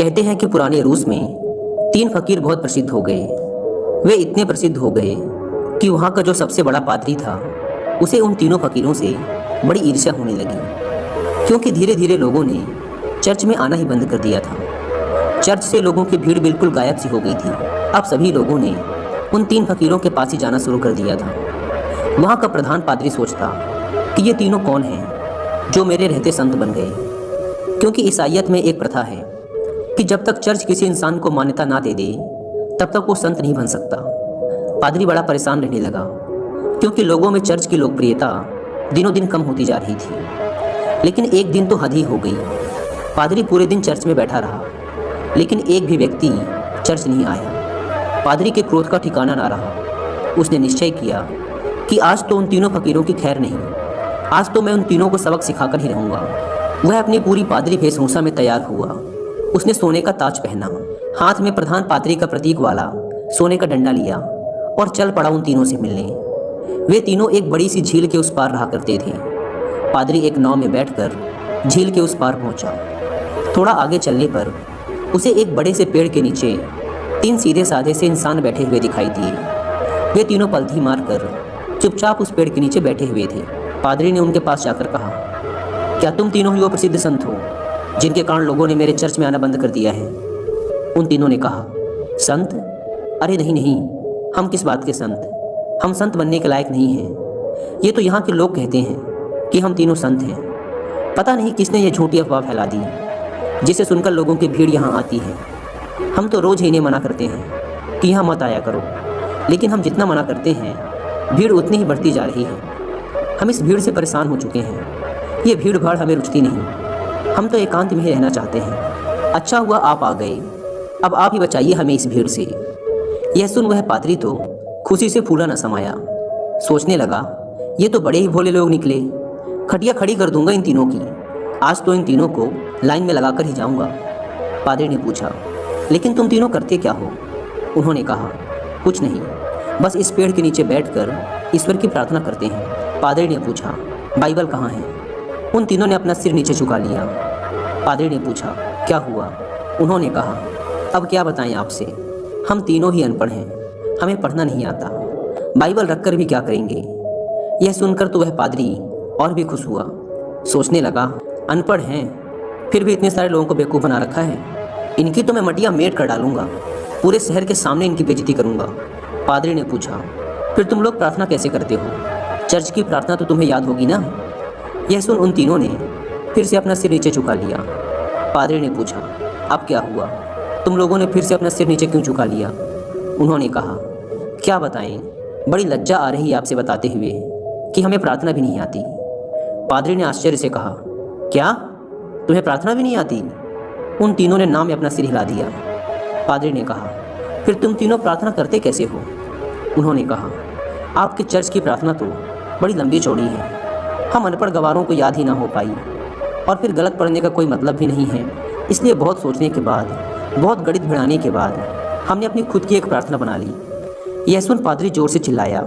कहते हैं कि पुराने रूस में 3 फकीर बहुत प्रसिद्ध हो गए। वे इतने प्रसिद्ध हो गए कि वहाँ का जो सबसे बड़ा पादरी था उसे उन तीनों फकीरों से बड़ी ईर्ष्या होने लगी, क्योंकि धीरे धीरे लोगों ने चर्च में आना ही बंद कर दिया था। चर्च से लोगों की भीड़ बिल्कुल गायब सी हो गई थी। अब सभी लोगों ने उन 3 फकीरों के पास ही जाना शुरू कर दिया था। वहाँ का प्रधान पादरी सोचता कि ये तीनों कौन हैं जो मेरे रहते संत बन गए, क्योंकि ईसाइयत में एक प्रथा है कि जब तक चर्च किसी इंसान को मान्यता ना दे दे तब तक वो संत नहीं बन सकता। पादरी बड़ा परेशान रहने लगा, क्योंकि लोगों में चर्च की लोकप्रियता दिनों दिन कम होती जा रही थी। लेकिन एक दिन तो हद ही हो गई। पादरी पूरे दिन चर्च में बैठा रहा, लेकिन एक भी व्यक्ति चर्च नहीं आया। पादरी के क्रोध का ठिकाना ना रहा। उसने निश्चय किया कि आज तो उन तीनों फकीरों की खैर नहीं, आज तो मैं उन तीनों को सबक सिखाकर ही रहूँगा। वह अपनी पूरी पादरी वेशभूषा में तैयार हुआ। उसने सोने का ताज पहना, हाथ में प्रधान पादरी का प्रतीक वाला सोने का डंडा लिया और चल पड़ा उन तीनों से मिलने। वे तीनों एक बड़ी सी झील के उस पार रहा करते थे। पादरी एक नाव में बैठकर झील के उस पार पहुंचा। थोड़ा आगे चलने पर उसे एक बड़े से पेड़ के नीचे 3 सीधे साधे से इंसान बैठे हुए दिखाई दिए। वे तीनों पलथी मारकर चुपचाप उस पेड़ के नीचे बैठे हुए थे। पादरी ने उनके पास जाकर कहा, क्या तुम तीनों ही वो प्रसिद्ध संत हो जिनके कारण लोगों ने मेरे चर्च में आना बंद कर दिया है? उन तीनों ने कहा, संत? अरे नहीं नहीं, हम किस बात के संत? हम संत बनने के लायक नहीं हैं। ये तो यहाँ के लोग कहते हैं कि हम तीनों संत हैं। पता नहीं किसने ये झूठी अफवाह फैला दी, जिसे सुनकर लोगों की भीड़ यहाँ आती है। हम तो रोज़ ही इन्हें मना करते हैं कि यहाँ मत आया करो, लेकिन हम जितना मना करते हैं भीड़ उतनी ही बढ़ती जा रही है। हम इस भीड़ से परेशान हो चुके हैं। ये भीड़ भाड़ हमें रुचती नहीं। हम तो एकांत में ही रहना चाहते हैं। अच्छा हुआ आप आ गए। अब आप ही बचाइए हमें इस भीड़ से। यह सुन वह पादरी तो खुशी से फूला न समाया। सोचने लगा, ये तो बड़े ही भोले लोग निकले। खटिया खड़ी कर दूंगा इन तीनों की। आज तो इन तीनों को लाइन में लगाकर ही जाऊंगा। पादरी ने पूछा, लेकिन तुम तीनों करते क्या हो? उन्होंने कहा, कुछ नहीं, बस इस पेड़ के नीचे बैठकर ईश्वर की प्रार्थना करते हैं। पादरी ने पूछा, बाइबल कहाँ है? उन तीनों ने अपना सिर नीचे झुका लिया। पादरी ने पूछा, क्या हुआ? उन्होंने कहा, अब क्या बताएं आपसे, हम तीनों ही अनपढ़ हैं, हमें पढ़ना नहीं आता। बाइबल रखकर भी क्या करेंगे? यह सुनकर तो वह पादरी और भी खुश हुआ। सोचने लगा, अनपढ़ हैं फिर भी इतने सारे लोगों को बेवकूफ़ बना रखा है। इनकी तो मैं मटिया मेट कर डालूंगा, पूरे शहर के सामने इनकी बेइज्जती करूंगा। पादरी ने पूछा, फिर तुम लोग प्रार्थना कैसे करते हो? चर्च की प्रार्थना तो तुम्हें याद होगी ना? यह सुन उन तीनों ने फिर से अपना सिर नीचे झुका लिया। पादरी ने पूछा, अब क्या हुआ? तुम लोगों ने फिर से अपना सिर नीचे क्यों झुका लिया? उन्होंने कहा, क्या बताएं, बड़ी लज्जा आ रही है आपसे बताते हुए कि हमें प्रार्थना भी नहीं आती। पादरी ने आश्चर्य से कहा, क्या तुम्हें प्रार्थना भी नहीं आती? उन तीनों ने नाम में अपना सिर हिला दिया। पादरी ने कहा, फिर तुम तीनों प्रार्थना करते कैसे हो? उन्होंने कहा, आपके चर्च की प्रार्थना तो बड़ी लंबी चौड़ी है, हम अनपढ़ गवारों को याद ही ना हो पाई, और फिर गलत पढ़ने का कोई मतलब भी नहीं है। इसलिए बहुत सोचने के बाद, बहुत गणित भिड़ाने के बाद हमने अपनी खुद की एक प्रार्थना बना ली। यह सुन पादरी जोर से चिल्लाया,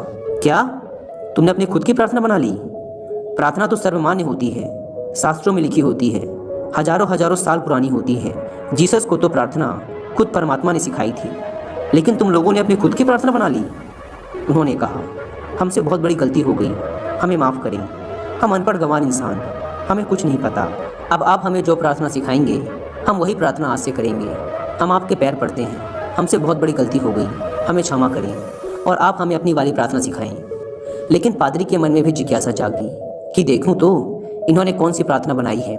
क्या तुमने अपनी खुद की प्रार्थना बना ली? प्रार्थना तो सर्वमान्य होती है, शास्त्रों में लिखी होती है, हजारों हजारों साल पुरानी होती है। जीसस को तो प्रार्थना खुद परमात्मा ने सिखाई थी, लेकिन तुम लोगों ने अपनी खुद की प्रार्थना बना ली। उन्होंने कहा, हमसे बहुत बड़ी गलती हो गई, हमें माफ़ करें। हम अनपढ़ गंवार इंसान, हमें कुछ नहीं पता। अब आप हमें जो प्रार्थना सिखाएंगे हम वही प्रार्थना आज से करेंगे। हम आपके पैर पड़ते हैं, हमसे बहुत बड़ी गलती हो गई, हमें क्षमा करें और आप हमें अपनी वाली प्रार्थना सिखाएं। लेकिन पादरी के मन में भी जिज्ञासा जागी कि देखूं तो इन्होंने कौन सी प्रार्थना बनाई है।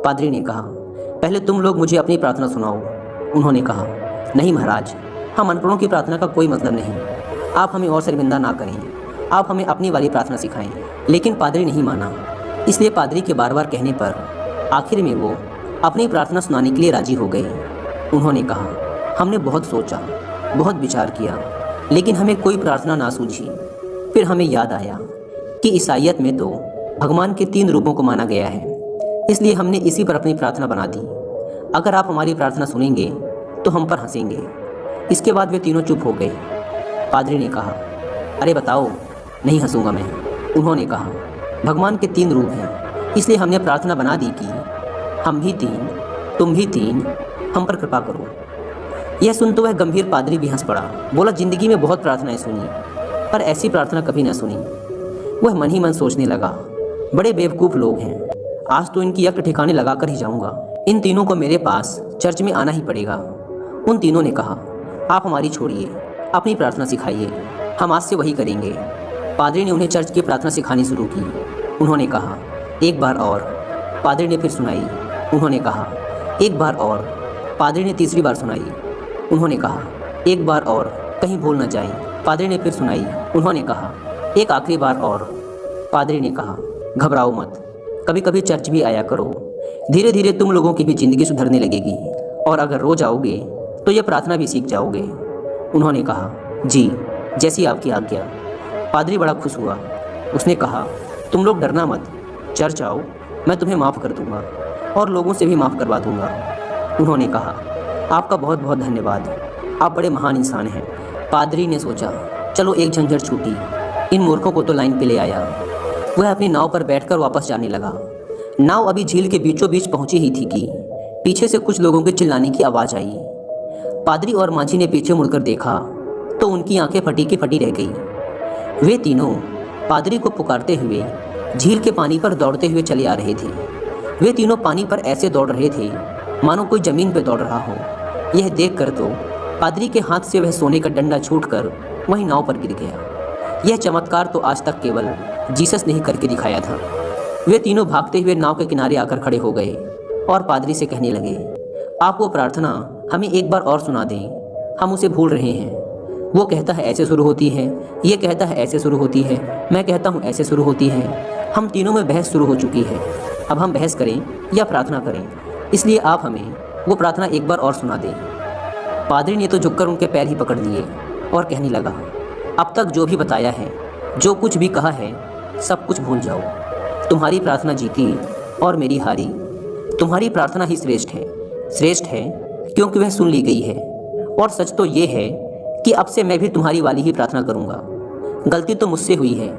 पादरी ने कहा, पहले तुम लोग मुझे अपनी प्रार्थना सुनाओ। उन्होंने कहा, नहीं महाराज, हम अनपढ़ों की प्रार्थना का कोई मतलब नहीं। आप हमें और शर्मिंदा ना करें, आप हमें अपनी वाली प्रार्थना सिखाएं। लेकिन पादरी नहीं माना। इसलिए पादरी के बार बार कहने पर आखिर में वो अपनी प्रार्थना सुनाने के लिए राजी हो गए। उन्होंने कहा, हमने बहुत सोचा, बहुत विचार किया, लेकिन हमें कोई प्रार्थना ना सूझी। फिर हमें याद आया कि ईसाइयत में तो भगवान के 3 रूपों को माना गया है, इसलिए हमने इसी पर अपनी प्रार्थना बना दी। अगर आप हमारी प्रार्थना सुनेंगे तो हम पर हंसेंगे। इसके बाद वे तीनों चुप हो गए। पादरी ने कहा, अरे बताओ, नहीं हंसूंगा मैं। उन्होंने कहा, भगवान के 3 रूप हैं, इसलिए हमने प्रार्थना बना दी कि हम भी 3, तुम भी 3 हम पर कृपा करो। यह सुन तो वह गंभीर पादरी भी हंस पड़ा। बोला, जिंदगी में बहुत प्रार्थनाएं सुनी, पर ऐसी प्रार्थना कभी न सुनी। वह मन ही मन सोचने लगा, बड़े बेवकूफ़ लोग हैं, आज तो इनकी अक्ल ठिकाने लगा कर ही जाऊंगा। इन तीनों को मेरे पास चर्च में आना ही पड़ेगा। उन तीनों ने कहा, आप हमारी छोड़िए, अपनी प्रार्थना सिखाइए, हम आज से वही करेंगे। पादरी ने उन्हें चर्च की प्रार्थना सिखानी शुरू की। उन्होंने कहा, एक बार और। पादरी ने फिर सुनाई। उन्होंने कहा, एक बार और। पादरी ने तीसरी बार सुनाई। उन्होंने कहा, एक बार और, कहीं भूल न जाए। पादरी ने फिर सुनाई। उन्होंने कहा, एक आखिरी बार और। पादरी ने कहा, घबराओ मत, कभी कभी चर्च भी आया करो, धीरे धीरे तुम लोगों की भी ज़िंदगी सुधरने लगेगी, और अगर रोज आओगे तो यह प्रार्थना भी सीख जाओगे। उन्होंने कहा, जी, जैसी आपकी आज्ञा। पादरी बड़ा खुश हुआ। उसने कहा, तुम लोग डरना मत, चर्च आओ, मैं तुम्हें माफ़ कर दूंगा और लोगों से भी माफ़ करवा दूंगा। उन्होंने कहा, आपका बहुत बहुत धन्यवाद, आप बड़े महान इंसान हैं। पादरी ने सोचा, चलो एक झंझट छूटी, इन मूर्खों को तो लाइन पे ले आया। वह अपनी नाव पर बैठकर वापस जाने लगा। नाव अभी झील के बीचों बीच पहुंची ही थी कि पीछे से कुछ लोगों के चिल्लाने की आवाज़ आई। पादरी और माझी ने पीछे मुड़कर देखा तो उनकी आंखें फटी की फटी रह गई। वे तीनों पादरी को पुकारते हुए झील के पानी पर दौड़ते हुए चले आ रहे थे। वे तीनों पानी पर ऐसे दौड़ रहे थे मानो कोई ज़मीन पर दौड़ रहा हो। यह देखकर तो पादरी के हाथ से वह सोने का डंडा छूटकर वहीं नाव पर गिर गया। यह चमत्कार तो आज तक केवल जीसस ने ही करके दिखाया था। वे तीनों भागते हुए नाव के किनारे आकर खड़े हो गए और पादरी से कहने लगे, आप वो प्रार्थना हमें एक बार और सुना दें, हम उसे भूल रहे हैं। वो कहता है ऐसे शुरू होती है, ये कहता है ऐसे शुरू होती है, मैं कहता हूँ ऐसे शुरू होती है। हम तीनों में बहस शुरू हो चुकी है। अब हम बहस करें या प्रार्थना करें, इसलिए आप हमें वो प्रार्थना एक बार और सुना दें। पादरी ने तो झुककर उनके पैर ही पकड़ लिए और कहने लगा, अब तक जो भी बताया है, जो कुछ भी कहा है, सब कुछ भूल जाओ। तुम्हारी प्रार्थना जीती और मेरी हारी। तुम्हारी प्रार्थना ही श्रेष्ठ है। श्रेष्ठ है क्योंकि वह सुन ली गई है, और सच तो ये है कि अब से मैं भी तुम्हारी वाली ही प्रार्थना करूँगा। गलती तो मुझसे हुई है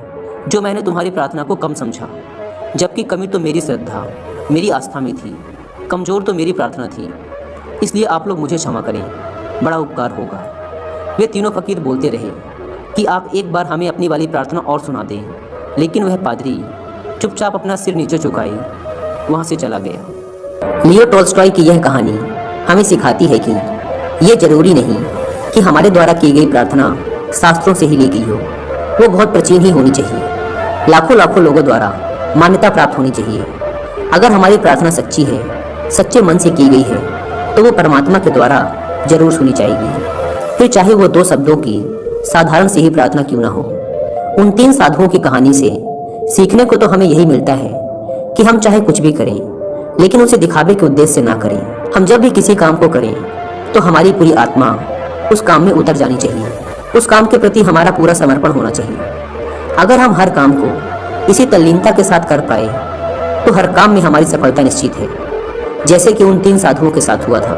जो मैंने तुम्हारी प्रार्थना को कम समझा, जबकि कमी तो मेरी श्रद्धा, मेरी आस्था में थी, कमज़ोर तो मेरी प्रार्थना थी। इसलिए आप लोग मुझे क्षमा करें, बड़ा उपकार होगा। वे तीनों फ़कीर बोलते रहे कि आप एक बार हमें अपनी वाली प्रार्थना और सुना दें, लेकिन वह पादरी चुपचाप अपना सिर नीचे झुकाए वहाँ से चला गया। लियो टॉल्स्टॉय की यह कहानी हमें सिखाती है कि ये जरूरी नहीं कि हमारे द्वारा की गई प्रार्थना शास्त्रों से ही ली गई हो, वो बहुत प्राचीन ही होनी चाहिए, लाखों लाखों लोगों द्वारा मान्यता प्राप्त होनी चाहिए। अगर हमारी प्रार्थना सच्ची है, सच्चे मन से की गई है, तो वो परमात्मा के द्वारा जरूर सुनी जाएगी, फिर चाहे वो 2 शब्दों की साधारण सी ही प्रार्थना क्यों ना हो। उन 3 साधुओं की कहानी से सीखने को तो हमें यही मिलता है कि हम चाहे कुछ भी करें, लेकिन उसे दिखावे के उद्देश्य से ना करें। हम जब भी किसी काम को करें तो हमारी पूरी आत्मा उस काम में उतर जानी चाहिए, उस काम के प्रति हमारा पूरा समर्पण होना चाहिए। अगर हम हर काम को इसी तल्लीनता के साथ कर पाए तो हर काम में हमारी सफलता निश्चित है, जैसे कि उन 3 साधुओं के साथ हुआ था।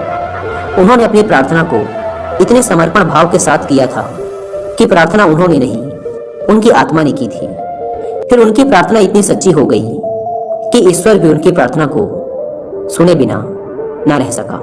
उन्होंने अपनी प्रार्थना को इतने समर्पण भाव के साथ किया था कि प्रार्थना उन्होंने नहीं, उनकी आत्मा ने की थी। फिर उनकी प्रार्थना इतनी सच्ची हो गई कि ईश्वर भी उनकी प्रार्थना को सुने बिना ना रह सका।